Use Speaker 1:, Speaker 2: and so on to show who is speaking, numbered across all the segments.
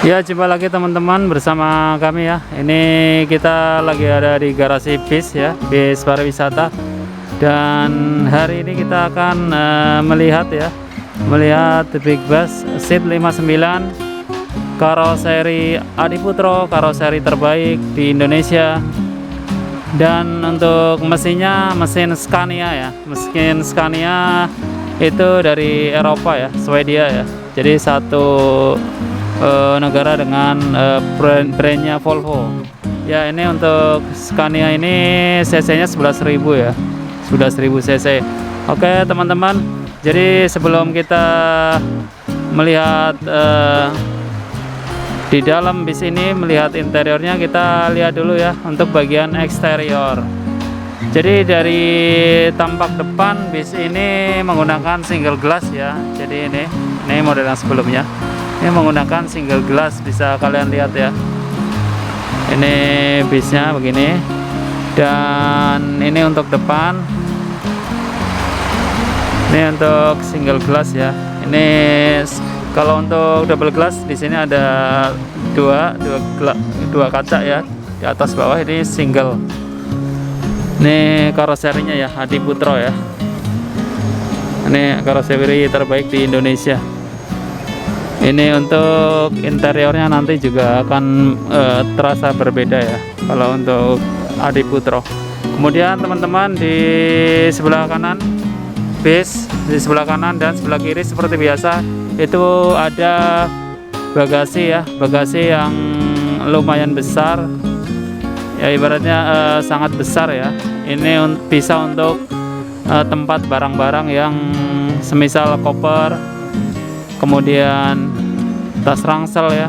Speaker 1: Ya, jumpa lagi teman-teman bersama kami ya. Ini kita lagi ada di garasi bis ya, bis pariwisata. Dan hari ini kita akan melihat The Big Bus Seat 59 karoseri Adiputro, karoseri terbaik di Indonesia. Dan untuk mesinnya mesin Scania ya, mesin Scania itu dari Eropa ya, Swedia ya. Jadi satu negara dengan brandnya Volvo ya. Ini untuk Scania ini cc nya 11.000 ya, 11.000 cc. Oke teman-teman, jadi sebelum kita melihat di dalam bis ini, melihat interiornya, kita lihat dulu ya untuk bagian eksterior. Jadi dari tampak depan bis ini menggunakan single glass ya. Jadi ini model yang sebelumnya. Ini menggunakan single glass, bisa kalian lihat ya. Ini bisnya begini. Dan ini untuk depan. Ini untuk single glass ya. Ini kalau untuk double glass di sini ada dua kaca ya, di atas bawah. Ini single. Ini karoserinya ya, Adiputro ya. Ini karoseri terbaik di Indonesia. Ini untuk interiornya nanti juga akan terasa berbeda ya kalau untuk Adiputro. Kemudian teman-teman, di sebelah kanan bis, di sebelah kanan dan sebelah kiri seperti biasa itu ada bagasi ya, bagasi yang lumayan besar ya, ibaratnya sangat besar ya. Ini bisa untuk tempat barang-barang yang semisal koper, kemudian tas ransel ya,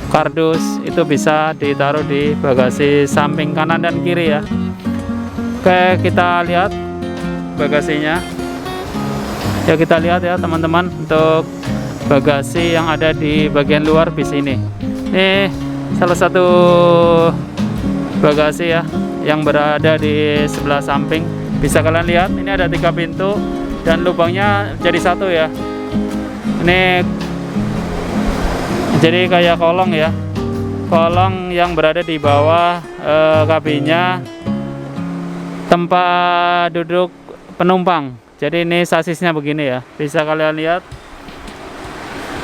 Speaker 1: kardus, itu bisa ditaruh di bagasi samping kanan dan kiri ya. Oke, kita lihat bagasinya ya, kita lihat ya teman-teman untuk bagasi yang ada di bagian luar bis ini. Ini salah satu bagasi ya yang berada di sebelah samping. Bisa kalian lihat, ini ada 3 pintu dan lubangnya jadi satu ya. Ini jadi kayak kolong ya, kolong yang berada di bawah kabinnya tempat duduk penumpang. Jadi ini sasisnya begini ya, bisa kalian lihat.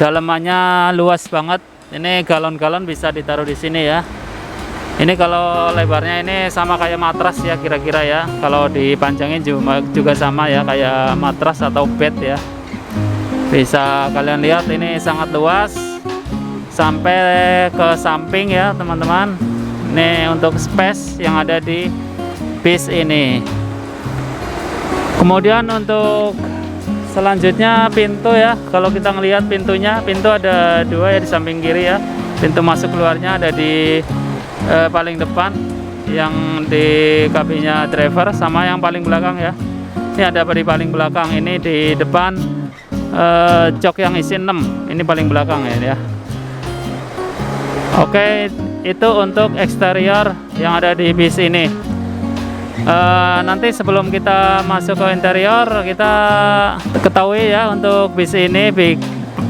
Speaker 1: Dalamannya luas banget. Ini galon-galon bisa ditaruh di sini ya. Ini kalau lebarnya ini sama kayak matras ya kira-kira ya. Kalau dipanjangin juga sama ya, kayak matras atau bed ya. Bisa kalian lihat, ini sangat luas sampai ke samping ya teman-teman. Ini untuk space yang ada di bis ini. Kemudian untuk selanjutnya pintu ya. Kalau kita ngelihat pintunya, pintu ada 2 ya di samping kiri ya. Pintu masuk keluarnya ada di paling depan yang di kabinnya driver, sama yang paling belakang ya. Ini ada di paling belakang, ini di depan jok yang isi 6, ini paling belakang ya. Oke, itu untuk eksterior yang ada di bis ini. Nanti sebelum kita masuk ke interior, kita ketahui ya untuk bis ini,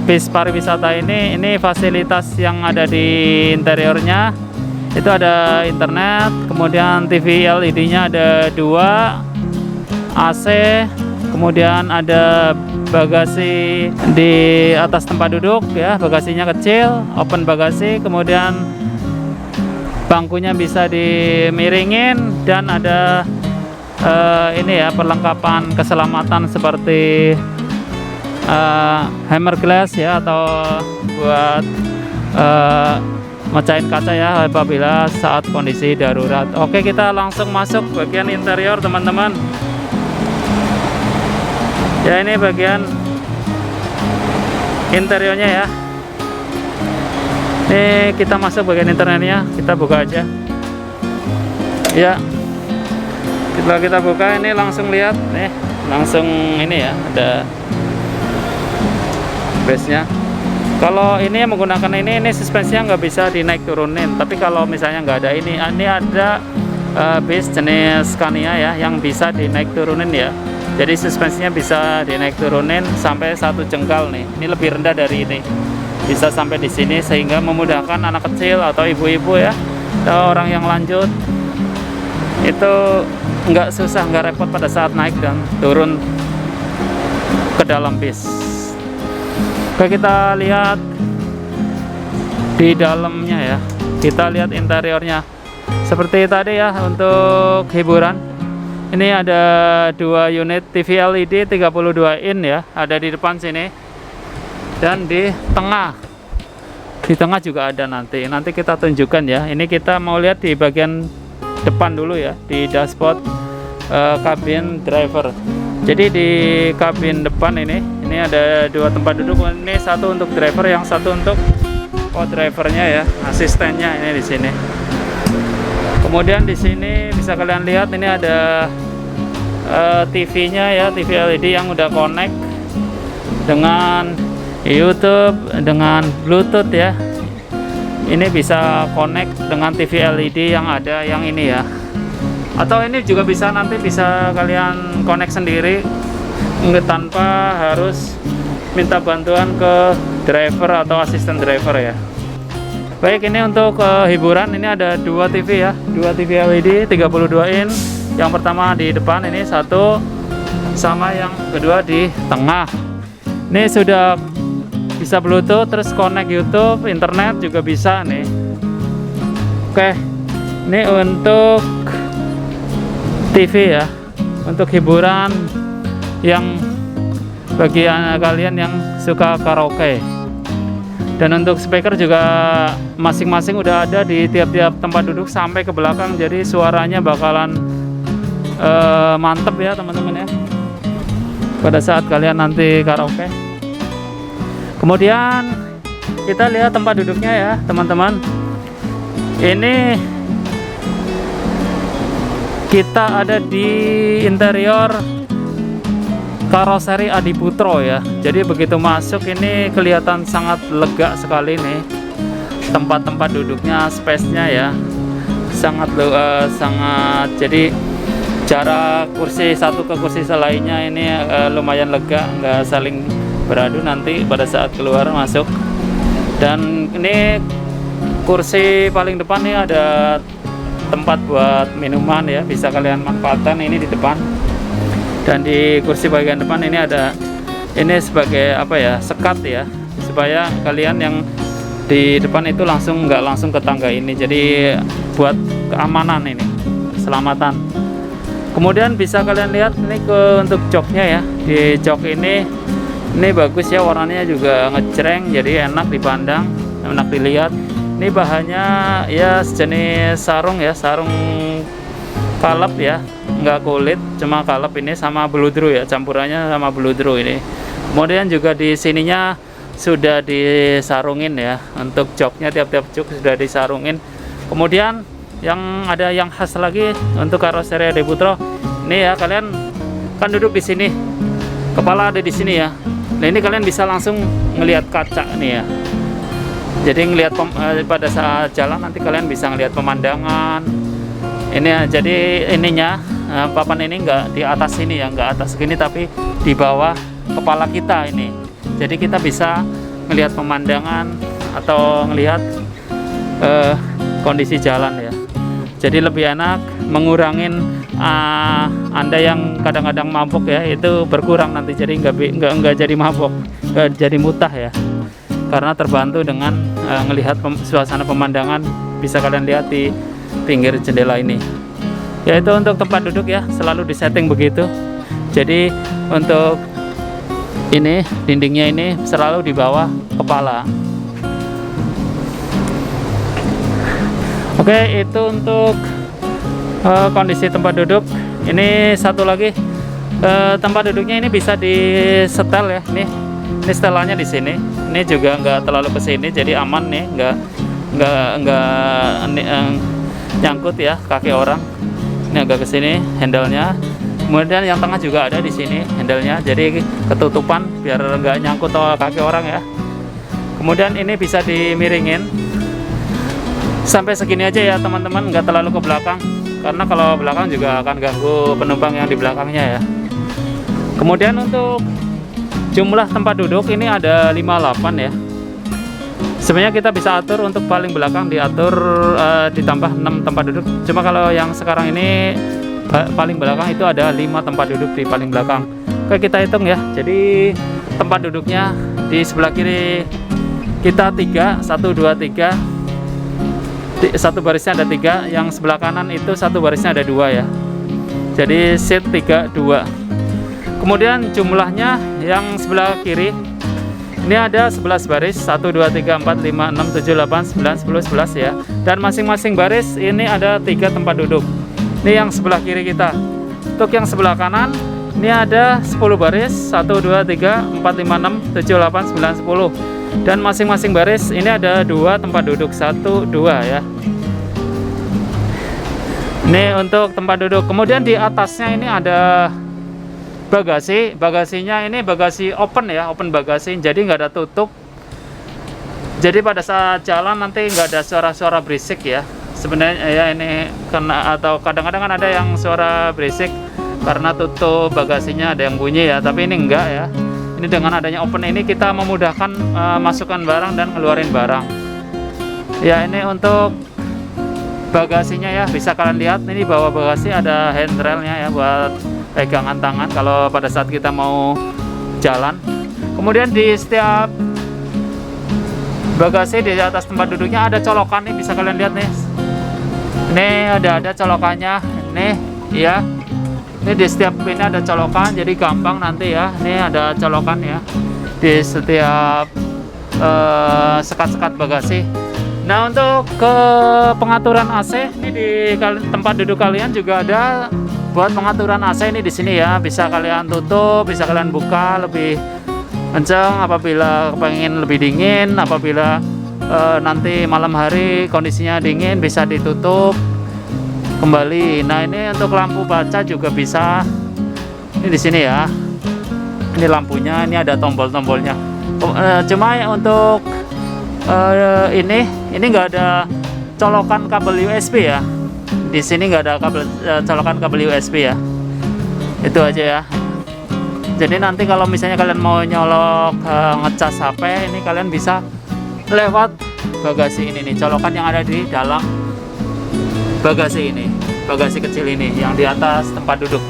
Speaker 1: bis pariwisata ini fasilitas yang ada di interiornya itu ada internet, kemudian TV LED-nya ada 2, AC, kemudian ada bagasi di atas tempat duduk ya, bagasinya kecil, open bagasi, kemudian bangkunya bisa dimiringin, dan ada ini ya perlengkapan keselamatan seperti hammer glass ya, atau buat mecahin kaca ya apabila saat kondisi darurat. Oke, kita langsung masuk bagian interior teman-teman. Ya, ini bagian interiornya ya. Ini kita masuk bagian interiornya, kita buka aja. Ya, setelah kita buka ini langsung lihat nih, langsung ini ya ada base-nya. Kalau ini menggunakan ini suspensinya nggak bisa dinaik turunin. Tapi kalau misalnya nggak ada ini ada bis jenis Scania ya yang bisa dinaik turunin ya. Jadi suspensinya bisa dinaik turunin sampai 1 jengkal nih. Ini lebih rendah dari ini. bisa sampai di sini, sehingga memudahkan anak kecil atau ibu-ibu ya, atau orang yang lanjut itu nggak susah, nggak repot pada saat naik dan turun ke dalam bis. Oke, kita lihat di dalamnya ya, kita lihat interiornya seperti tadi ya. Untuk hiburan ini ada 2 unit TV LED 32 in ya, ada di depan sini dan di tengah juga ada. Nanti kita tunjukkan ya. Ini kita mau lihat di bagian depan dulu ya, di dashboard kabin driver. Jadi di kabin depan ini ada 2 tempat duduk. Ini satu untuk driver, yang satu untuk drivernya ya, asistennya ini di sini. Kemudian di sini bisa kalian lihat ini ada TV-nya ya, TV LED yang udah connect dengan YouTube, dengan Bluetooth ya. Ini bisa connect dengan TV LED yang ada yang ini ya. Atau ini juga bisa, nanti bisa kalian connect sendiri tanpa harus minta bantuan ke driver atau asisten driver ya. Baik, ini untuk hiburan ini ada 2 TV ya, 2 TV LED 32 in. Yang pertama di depan ini satu, sama yang kedua di tengah. Ini sudah bisa Bluetooth, terus connect YouTube, internet juga bisa nih. Oke, ini untuk TV ya, untuk hiburan yang bagi kalian yang suka karaoke. Dan untuk speaker juga masing-masing udah ada di tiap-tiap tempat duduk sampai ke belakang, jadi suaranya bakalan mantep ya teman-teman ya, pada saat kalian nanti karaoke. Kemudian kita lihat tempat duduknya ya teman-teman. Ini kita ada di interior karoseri Adiputro ya. Jadi begitu masuk ini kelihatan sangat lega sekali nih. Tempat-tempat duduknya, space-nya ya, sangat jadi jarak kursi satu ke kursi selainnya ini lumayan lega, nggak saling beradu nanti pada saat keluar masuk. Dan ini kursi paling depan nih ada tempat buat minuman ya, bisa kalian manfaatkan ini di depan. Dan di kursi bagian depan ini ada, ini sebagai apa ya, sekat ya, supaya kalian yang di depan itu nggak langsung ke tangga ini, jadi buat keamanan ini, keselamatan. Kemudian bisa kalian lihat ini untuk joknya ya, di jok ini bagus ya, warnanya juga ngejreng, jadi enak dipandang, enak dilihat. Ini bahannya ya sejenis sarung ya, sarung kalep ya, nggak kulit, cuma kalep ini sama beludru ya, campurannya sama beludru ini. Kemudian juga di sininya sudah disarungin ya, untuk joknya tiap-tiap jok sudah disarungin. Kemudian yang ada yang khas lagi untuk karoseri Adiputro ini ya, kalian kan duduk di sini, kepala ada di sini ya. Nah ini kalian bisa langsung ngelihat kaca nih ya. Jadi ngelihat pada saat jalan nanti kalian bisa ngelihat pemandangan. Ini ya, jadi ininya papan ini nggak di atas sini ya, nggak atas gini, tapi di bawah kepala kita ini. Jadi kita bisa ngelihat pemandangan atau ngelihat kondisi jalan ya. Jadi lebih enak, mengurangin Anda yang kadang-kadang mabuk ya, itu berkurang nanti, jadi nggak jadi mabuk, nggak jadi mutah ya, karena terbantu dengan ngelihat suasana pemandangan, bisa kalian lihat di pinggir jendela ini. Yaitu untuk tempat duduk ya, selalu disetting begitu. Jadi untuk ini dindingnya ini selalu di bawah kepala. Oke, itu untuk kondisi tempat duduk. Ini satu lagi, tempat duduknya ini bisa di setel ya. Ini setelannya di sini. Ini juga nggak terlalu ke sini, jadi aman nih, nggak nyangkut ya kaki orang. Ini agak ke sini handle-nya. Kemudian yang tengah juga ada di sini handle-nya, jadi ketutupan biar nggak nyangkut kaki orang ya. Kemudian ini bisa dimiringin sampai segini aja ya teman-teman, nggak terlalu ke belakang, karena kalau belakang juga akan ganggu penumpang yang di belakangnya ya. Kemudian untuk jumlah tempat duduk ini ada 58 ya. Sebenarnya kita bisa atur untuk paling belakang diatur ditambah 6 tempat duduk. Cuma kalau yang sekarang ini paling belakang itu ada 5 tempat duduk di paling belakang. Oke, kita hitung ya. Jadi tempat duduknya di sebelah kiri kita 3, 1, 2, 3. Satu barisnya ada 3, yang sebelah kanan itu satu barisnya ada 2 ya. Jadi seat 3, 2. Kemudian jumlahnya yang sebelah kiri ini ada 11 baris, 1, 2, 3, 4, 5, 6, 7, 8, 9, 10, 11 ya. Dan masing-masing baris ini ada 3 tempat duduk. Ini yang sebelah kiri kita. Untuk yang sebelah kanan ini ada 10 baris, 1, 2, 3, 4, 5, 6, 7, 8, 9, 10. Dan masing-masing baris ini ada 2 tempat duduk, 1, 2 ya. Ini untuk tempat duduk. Kemudian di atasnya ini ada bagasi. Bagasinya ini bagasi open ya, open bagasi, jadi nggak ada tutup. Jadi pada saat jalan nanti nggak ada suara-suara berisik ya. Sebenarnya ya ini karena, atau kadang-kadang kan ada yang suara berisik karena tutup bagasinya ada yang bunyi ya, tapi ini enggak ya. Ini dengan adanya open ini kita memudahkan masukkan barang dan ngeluarin barang. Ya, ini untuk bagasinya ya, bisa kalian lihat ini bawah bagasi ada handrailnya ya buat pegangan tangan kalau pada saat kita mau jalan. Kemudian di setiap bagasi di atas tempat duduknya ada colokan nih, bisa kalian lihat nih. Ini ada colokannya nih ya. Ini di setiap ini ada colokan, jadi gampang nanti ya. Ini ada colokan ya di setiap sekat-sekat bagasi. Nah, untuk ke pengaturan AC ini di tempat duduk kalian juga ada buat pengaturan AC ini di sini ya. Bisa kalian tutup, bisa kalian buka lebih kencang apabila pengen lebih dingin. Apabila nanti malam hari kondisinya dingin bisa ditutup kembali. Nah, ini untuk lampu baca juga bisa. Ini di sini ya. Ini lampunya, ini ada tombol-tombolnya. Cuma untuk ini nggak ada colokan kabel USB ya. Di sini nggak ada kabel colokan kabel USB ya. Itu aja ya. Jadi nanti kalau misalnya kalian mau nyolok ngecas HP, ini kalian bisa lewat bagasi ini nih, colokan yang ada di dalam bagasi ini, bagasi kecil ini yang di atas tempat duduk.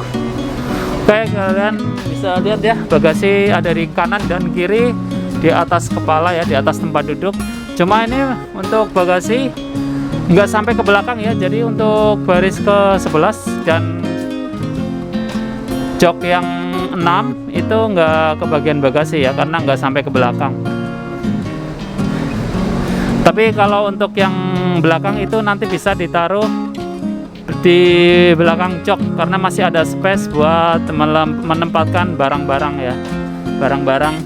Speaker 1: Oke, kalian bisa lihat ya, bagasi ada di kanan dan kiri, di atas kepala ya, di atas tempat duduk. Cuma ini untuk bagasi nggak sampai ke belakang ya, jadi untuk baris ke 11 dan jok yang 6 itu nggak ke bagian bagasi ya, karena nggak sampai ke belakang. Tapi kalau untuk yang belakang itu nanti bisa ditaruh di belakang jok, karena masih ada space buat menempatkan barang-barang ya, barang-barang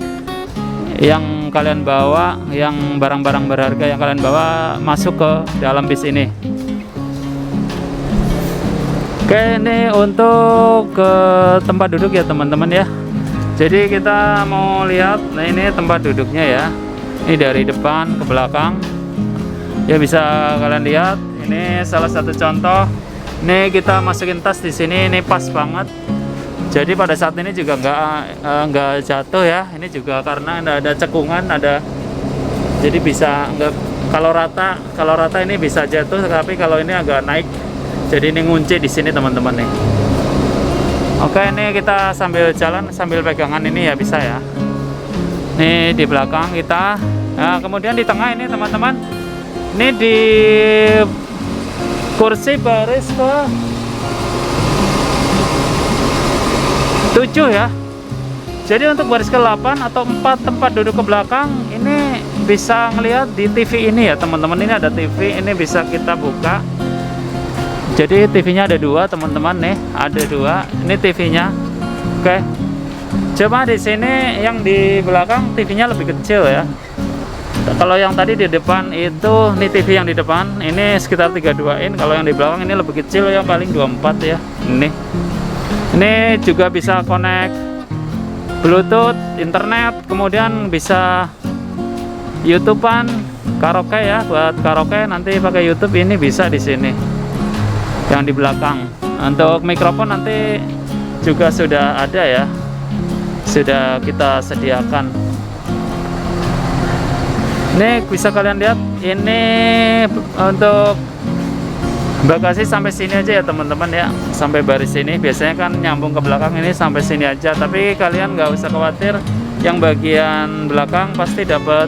Speaker 1: yang kalian bawa, yang barang-barang berharga yang kalian bawa masuk ke dalam bis ini. Oke, ini untuk ke tempat duduk ya teman-teman ya. Jadi kita mau lihat, nah ini tempat duduknya ya. Ini dari depan ke belakang. Ya, bisa kalian lihat. Ini salah satu contoh. Ini kita masukin tas di sini, ini pas banget. Jadi pada saat ini juga nggak jatuh ya. Ini juga karena ada cekungan, ada. Jadi bisa nggak, kalau rata ini bisa jatuh, tapi kalau ini agak naik. Jadi ini ngunci di sini teman-teman nih. Oke, ini kita sambil jalan sambil pegangan ini ya bisa ya. Ini di belakang kita. Nah, kemudian di tengah ini teman-teman. Ini di kursi baris ke 7 ya. Jadi untuk baris ke-8 atau 4 tempat duduk ke belakang ini bisa ngelihat di TV ini ya teman-teman. Ini ada TV, ini bisa kita buka. Jadi TV-nya ada 2 teman-teman nih, ada 2. Ini TV-nya. Oke. Coba di sini yang di belakang TV-nya lebih kecil ya. Kalau yang tadi di depan itu, ini TV yang di depan ini sekitar 32 in. Kalau yang di belakang ini lebih kecil ya, paling 24 ya. Ini juga bisa connect Bluetooth, internet, kemudian bisa YouTube-an, karaoke ya, buat karaoke nanti pakai YouTube ini bisa di sini. Yang di belakang. Untuk mikrofon nanti juga sudah ada ya, sudah kita sediakan. Ini bisa kalian lihat, ini untuk bagasi sampai sini aja ya teman-teman ya, sampai baris ini. Biasanya kan nyambung ke belakang, ini sampai sini aja. Tapi kalian nggak usah khawatir, yang bagian belakang pasti dapat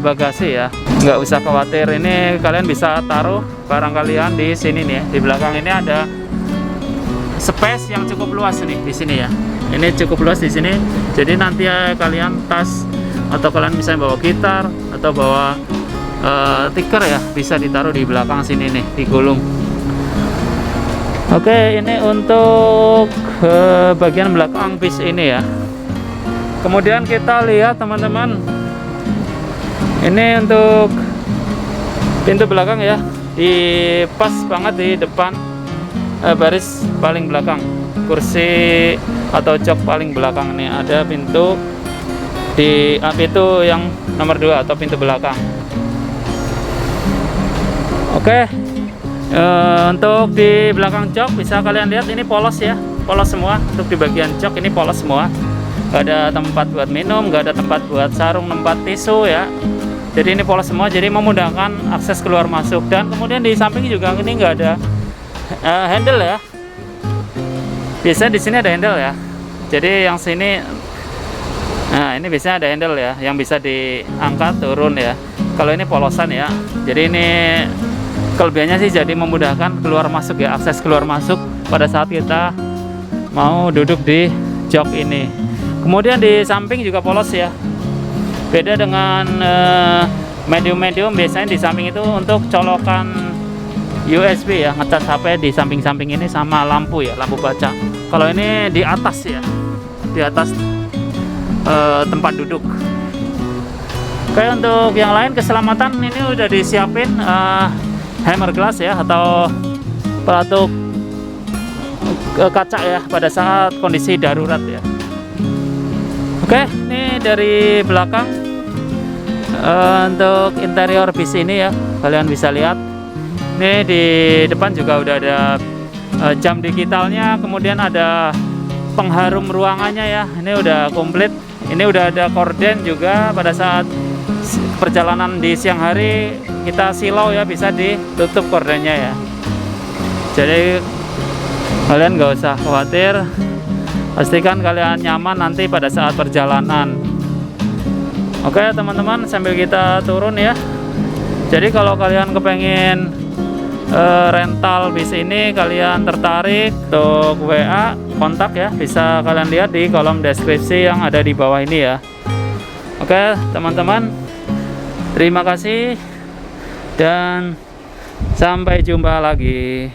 Speaker 1: bagasi ya, nggak usah khawatir. Ini kalian bisa taruh barang kalian di sini nih ya. Di belakang ini ada space yang cukup luas nih di sini ya. Ini cukup luas di sini. Jadi nanti ya kalian tas atau kalian bisa bawa gitar atau bawa tikar ya, bisa ditaruh di belakang sini nih, di gulung. Oke, ini untuk bagian belakang bis ini ya. Kemudian kita lihat teman-teman, ini untuk pintu belakang ya, di pas banget di depan baris paling belakang, kursi atau jok paling belakang nih ada pintu di pintu yang nomor 2 atau pintu belakang. Oke, untuk di belakang jok bisa kalian lihat ini polos ya, polos semua. Untuk di bagian jok ini polos semua, nggak ada tempat buat minum, nggak ada tempat buat sarung, tempat tisu ya. Jadi ini polos semua, jadi memudahkan akses keluar masuk. Dan kemudian di samping juga ini nggak ada handle ya. Biasanya di sini ada handle ya. Jadi yang sini, nah ini biasanya ada handle ya, yang bisa diangkat turun ya. Kalau ini polosan ya, jadi ini kelebihannya sih jadi memudahkan keluar masuk ya, akses keluar masuk pada saat kita mau duduk di jok ini. Kemudian di samping juga polos ya, beda dengan medium-medium. Biasanya di samping itu untuk colokan USB ya, ngecas HP di samping-samping ini sama lampu ya, lampu baca. Kalau ini di atas ya, di atas tempat duduk. Oke, untuk yang lain keselamatan ini udah disiapin hammer glass ya, atau pelatuk kaca ya pada saat kondisi darurat ya. Oke, ini dari belakang untuk interior bis ini ya, kalian bisa lihat. Ini di depan juga udah ada jam digitalnya, kemudian ada pengharum ruangannya ya. Ini udah komplit. Ini udah ada korden juga pada saat perjalanan di siang hari kita silau ya, bisa ditutup kordennya ya. Jadi kalian nggak usah khawatir, pastikan kalian nyaman nanti pada saat perjalanan. Oke teman-teman, sambil kita turun ya. Jadi kalau kalian kepengen rental bis ini, kalian tertarik, untuk WA kontak ya, bisa kalian lihat di kolom deskripsi yang ada di bawah ini ya. Oke teman-teman, terima kasih dan sampai jumpa lagi.